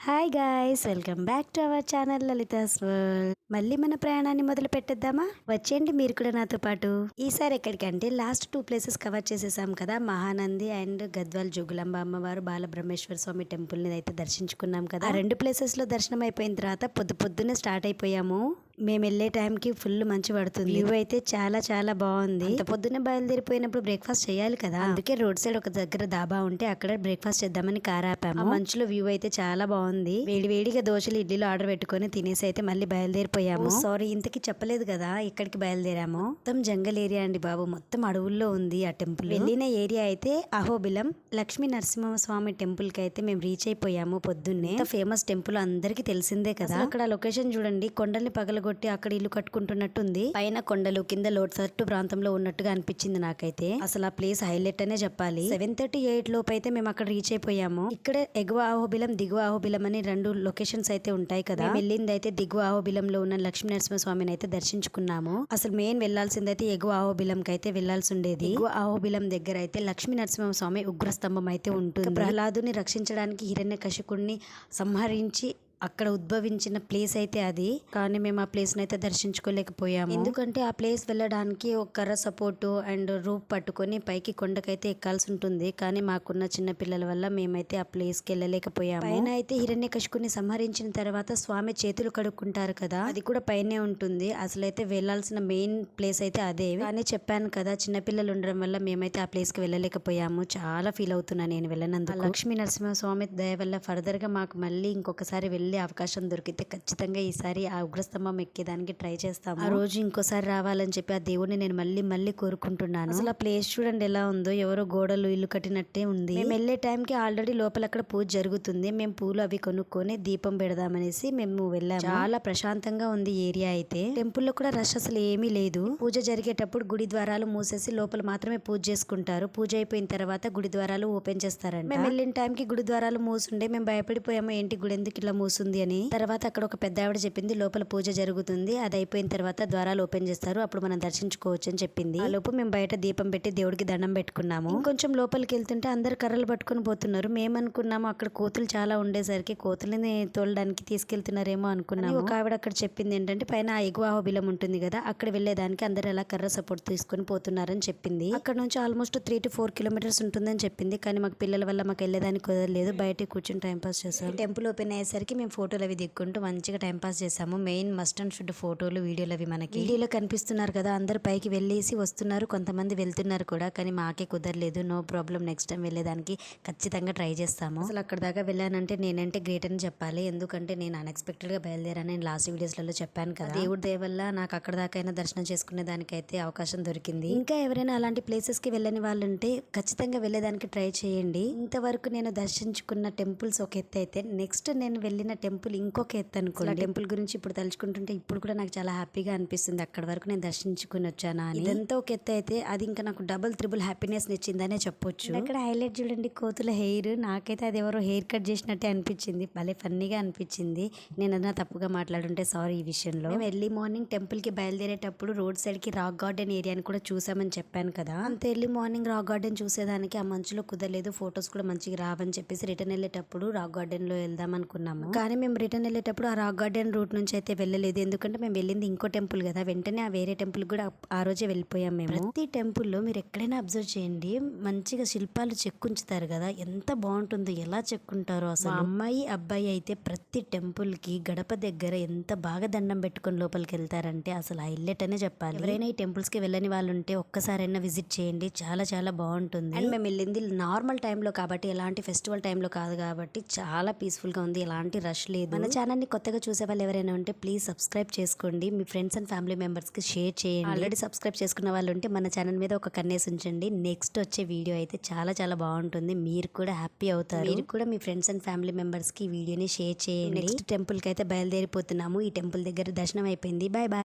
Hi guys, welcome back to our channel Lalitha's world. మళ్ళీ మన ప్రయాణాన్ని మొదలు పెట్టేద్దామా? వచ్చేయండి మీరు కూడా నాతో పాటు. ఈసారి ఎక్కడికంటే లాస్ట్ 2 ప్లేసెస్ కవర్ చేసేసాం కదా. మహానంది అండ్ గద్వాల్ జోగులాంబ అమ్మవారు బాలబ్రహ్మేశ్వర స్వామి టెంపుల్ ని అయితే దర్శించుకున్నాం కదా. ఆ 2 ప్లేసెస్ లో దర్శనం అయిపోయిన తర్వాత పొద్దున్నే స్టార్ట్ అయిపోయాము. మేము వెళ్ళే టైంకి ఫుల్ మంచు పడుతుంది. వ్యూ అయితే చాలా చాలా బాగుంది. అంత పొద్దున్నే బయలుదేరిపోయినప్పుడు బ్రేక్ఫాస్ట్ చేయాలి కదా, అందుకే రోడ్ సైడ్ ఒక దగ్గర దాబా ఉంటే అక్కడ బ్రేక్ఫాస్ట్ చేద్దామని కార్ ఆపాము. మంచులో వ్యూ అయితే చాలా బాగుంది. వేడివేడిగా దోశలు ఇడ్లీలు ఆర్డర్ పెట్టుకుని తినేసి అయితే మళ్ళీ బయలుదేరిపోయాము. సారీ, ఇంతకి చెప్పలేదు కదా ఎక్కడికి బయలుదేరాము. మొత్తం జంగల్ ఏరియా అండి బాబు, మొత్తం అడవుల్లో ఉంది ఆ టెంపుల్. వెళ్ళిన ఏరియా అయితే అహోబిలం లక్ష్మీ నరసింహస్వామి టెంపుల్ కి అయితే మేము రీచ్ అయిపోయాము పొద్దున్నే. ఫేమస్ టెంపుల్ అందరికి తెలిసిందే కదా. అక్కడ లొకేషన్ చూడండి, కొండల్ని పగలగొట్టి అక్కడ ఇల్లు కట్టుకుంటున్నట్టుంది. పైన కొండలు, కింద లోతట్టు ప్రాంతంలో ఉన్నట్టుగా అనిపించింది నాకైతే. అసలు ఆ ప్లేస్ హైలైట్ అనే చెప్పాలి. 7:38 లోపు అయితే మేము అక్కడ రీచ్ అయిపోయాము. ఇక్కడ ఎగువ అహోబిలం, దిగువ అహోబిలం అని 2 లొకేషన్స్ అయితే ఉంటాయి కదా. వెళ్ళింది అయితే దిగువ అహోబిలంలో ఉన్న లక్ష్మీ నరసింహస్వామిని అయితే దర్శించుకున్నాము. అసలు మెయిన్ వెళ్లాల్సింది అయితే ఎగువ అహోబిలం కి అయితే వెళ్లాల్సి ఉండేది. ఎగువ అహోబిలం దగ్గర అయితే లక్ష్మీ నరసింహస్వామి ఉగ్రస్తంభం అయితే ఉంటుంది. ప్రహ్లాదుని రక్షించడానికి హిరణ్యకశిపుణ్ణి సంహరించి అక్కడ ఉద్భవించిన ప్లేస్ అయితే అది. కానీ మేము ఆ ప్లేస్ అయితే దర్శించుకోలేకపోయాము. ఎందుకంటే ఆ ప్లేస్ వెళ్ళడానికి ఒక కర్ర సపోర్ట్ అండ్ రూప్ పట్టుకొని పైకి కొండకైతే ఎక్కాల్సి ఉంటుంది. కానీ మాకున్న చిన్న పిల్లల వల్ల మేమైతే ఆ ప్లేస్ కి వెళ్ళలేకపోయాము. పైన అయితే హిరణ్యకశిపుని సంహరించిన తర్వాత స్వామి చేతులు కడుక్కుంటారు కదా, అది కూడా పైనే ఉంటుంది. అసలైతే వెళ్లాల్సిన మెయిన్ ప్లేస్ అయితే అదే. కానీ చెప్పాను కదా, చిన్నపిల్లలు ఉండడం వల్ల మేమైతే ఆ ప్లేస్ కి వెళ్ళలేకపోయాము. చాలా ఫీల్ అవుతున్నా నేను వెళ్ళినందుకు. లక్ష్మీ నరసింహస్వామి దయ వల్ల ఫర్దర్ గా మాకు మళ్ళీ ఇంకొకసారి వెళ్ళే అవకాశం దొరికితే ఖచ్చితంగా ఈసారి ఆ ఉగ్రస్తంభం ఎక్కేదానికి ట్రై చేస్తాము. ఆ రోజు ఇంకోసారి రావాలని చెప్పి ఆ దేవుడిని నేను మళ్ళీ కోరుకుంటున్నాను. అసలు ఆ ప్లేస్ చూడండి ఎలా ఉందో, ఎవరో గోడలు ఇల్లు కట్టినట్టే ఉంది. మేము వెళ్లే టైంకి ఆల్రెడీ లోపల అక్కడ పూజ జరుగుతుంది. మేము పూలు అవి కొనుక్కొని దీపం పెడదామనేసి మేము వెళ్ళాము. చాలా ప్రశాంతంగా ఉంది ఏరియా అయితే. టెంపుల్ లో కూడా రష్ అసలు ఏమీ లేదు. పూజ జరిగేటప్పుడు గుడి ద్వారాలు మూసేసి లోపల మాత్రమే పూజ చేసుకుంటారు. పూజ అయిపోయిన తర్వాత గుడి ద్వారాలు ఓపెన్ చేస్తారంట. మేము వెళ్ళిన టైంకి గుడి ద్వారాలు మూసుండే మేము భయపడిపోయాము, ఏంటి గుడి ఎందుకు ఇట్లా మూసు అని. తర్వాత అక్కడ ఒక పెద్ద ఆవిడ చెప్పింది లోపల పూజ జరుగుతుంది, అది అయిపోయిన తర్వాత ద్వారాలు ఓపెన్ చేస్తారు, అప్పుడు మనం దర్శించుకోవచ్చు అని చెప్పింది. ఆ లోపు మేము బయట దీపం పెట్టి దేవుడికి దండం పెట్టుకున్నాము. కొంచెం లోపలికి వెళ్తుంటే అందరు కర్రలు పట్టుకుని పోతున్నారు. మేము అనుకున్నాము అక్కడ కోతులు చాలా ఉండేసరికి కోతులని తోలడానికి తీసుకెళ్తున్నారేమో అనుకున్నాము. ఒక ఆవిడ అక్కడ చెప్పింది ఏంటంటే పైన ఎగువ అహోబిలం ఉంటుంది కదా, అక్కడ వెళ్లేదానికి అందరు అలా కర్ర సపోర్ట్ తీసుకుని పోతున్నారని చెప్పింది. అక్కడ నుంచి ఆల్మోస్ట్ 3 to 4 కిలోమీటర్స్ ఉంటుందని చెప్పింది. కానీ మాకు పిల్లల వల్ల మాకు వెళ్ళేదానికి కుదరలేదు. బయట కూర్చొని టైం పాస్ చేసాం. టెంపుల్ ఓపెన్ అయ్యేసరికి మేము ఫోటోలు అవి దిక్కుంటూ మంచిగా టైం పాస్ చేసాము. మెయిన్ మస్ట్ అండ్ షుడ్ ఫోటోలు, వీడియోలు అవి మనకి వీడియోలో కనిపిస్తున్నారు కదా. అందరు పైకి వెళ్ళేసి వస్తున్నారు, కొంతమంది వెళ్తున్నారు కూడా. కానీ మాకే కుదరలేదు. నో ప్రాబ్లం, నెక్స్ట్ టైం వెళ్ళేదానికి ఖచ్చితంగా ట్రై చేస్తాము. అసలు అక్కడ దాకా వెళ్ళానంటే నేనంటే గ్రేట్ అని చెప్పాలి. ఎందుకంటే నేను అన్ఎక్స్పెక్టెడ్ గా బయలుదేరాను. నేను లాస్ట్ వీడియోస్లలో చెప్పాను కదా, దేవుడి దయ వల్ల నాకు అక్కడ దాకైనా దర్శనం చేసుకునే దానికైతే అవకాశం దొరికింది. ఇంకా ఎవరైనా అలాంటి ప్లేసెస్ కి వెళ్ళని వాళ్ళు ఉంటే ఖచ్చితంగా వెళ్ళేదానికి ట్రై చేయండి. ఇంతవరకు నేను దర్శించుకున్న టెంపుల్స్ ఒక ఎత్తు అయితే, నెక్స్ట్ నేను వెళ్ళిన టెంపుల్ ఇంకొక ఎత్తు అనుకోండి. టెంపుల్ గురించి ఇప్పుడు తలుచుకుంటుంటే ఇప్పుడు కూడా నాకు చాలా హ్యాపీగా అనిపిస్తుంది. అక్కడ వరకు నేను దర్శించుకుని వచ్చానా అని. ఇదంతా ఒక ఎత్తు అయితే అది ఇంకా నాకు డబుల్ త్రిబుల్ హ్యాపీనెస్ ఇచ్చిందనే చెప్పొచ్చు. అక్కడ హైలైట్ చూడండి, కోతుల హెయిర్. నాకైతే అది ఎవరో హెయిర్ కట్ చేసినట్టే అనిపించింది. భలే ఫన్నీగా అనిపించింది. నేను అన్నా తప్పుగా మాట్లాడుంటే సారీ ఈ విషయంలో. మేము ఎర్లీ మార్నింగ్ టెంపుల్ కి బయలుదేరేటప్పుడు రోడ్ సైడ్ కి రాక్ గార్డెన్ ఏరియాని కూడా చూసామని చెప్పాను కదా. అంత ఎర్లీ మార్నింగ్ రాక్ గార్డెన్ చూసేదానికి ఆ మంచులో కుదరలేదు. ఫొటోస్ కూడా మంచిగా రావని చెప్పేసి రిటర్న్ వెళ్ళేటప్పుడు రాక్ గార్డెన్ లో వెళ్దాం అనుకున్నాము. కానీ మేము రిటర్న్ వెళ్ళేటప్పుడు ఆ రాక్ గార్డెన్ రూట్ నుంచి అయితే వెళ్ళలేదు. ఎందుకంటే మేము వెళ్ళింది ఇంకో టెంపుల్ కదా, వెంటనే ఆ వేరే టెంపుల్ కూడా ఆ రోజే వెళ్ళిపోయాం మేము. ప్రతి టెంపుల్ లో మీరు ఎక్కడైనా అబ్జర్వ్ చేయండి, మంచిగా శిల్పాలు చెక్కుంచుతారు కదా, ఎంత బాగుంటుందో. ఎలా చెక్కుంటారో అసలు. అమ్మాయి అబ్బాయి అయితే ప్రతి టెంపుల్ కి గడప దగ్గర ఎంత బాగా దండం పెట్టుకుని లోపలికి వెళ్తారంటే అసలు హైలైట్ అనే చెప్పాలి. ఎవరైనా ఈ టెంపుల్స్ కి వెళ్ళని వాళ్ళు ఉంటే ఒక్కసారైనా విజిట్ చేయండి, చాలా చాలా బాగుంటుంది. అండ్ మేము వెళ్ళింది నార్మల్ టైంలో కాబట్టి, ఎలాంటి ఫెస్టివల్ టైంలో కాదు కాబట్టి చాలా పీస్ఫుల్ గా ఉంది, ఎలాంటి రష్ లేదు. మన ఛానల్ ని కొత్తగా చూసే వాళ్ళు ఎవరైనా ఉంటే ప్లీజ్ సబ్స్క్రైబ్ చేసుకోండి. మీ ఫ్రెండ్స్ అండ్ ఫ్యామిలీ మెంబర్స్ కి షేర్ చేయండి. ఆల్రెడీ సబ్స్క్రైబ్ చేసుకున్న వాళ్ళు ఉంటే మన ఛానల్ మీద ఒక కన్నేసి ఉంచండి. నెక్స్ట్ వచ్చే వీడియో అయితే చాలా చాలా బాగుంటుంది. మీరు కూడా హ్యాపీ అవుతారు. మీరు కూడా మీ ఫ్రెండ్స్ అండ్ ఫ్యామిలీ మెంబర్స్ కి వీడియోని షేర్ చేయండి. నెక్స్ట్ టెంపుల్ కి అయితే బయలుదేరిపోతున్నాము. ఈ టెంపుల్ దగ్గర దర్శనం అయిపోయింది. Bye bye.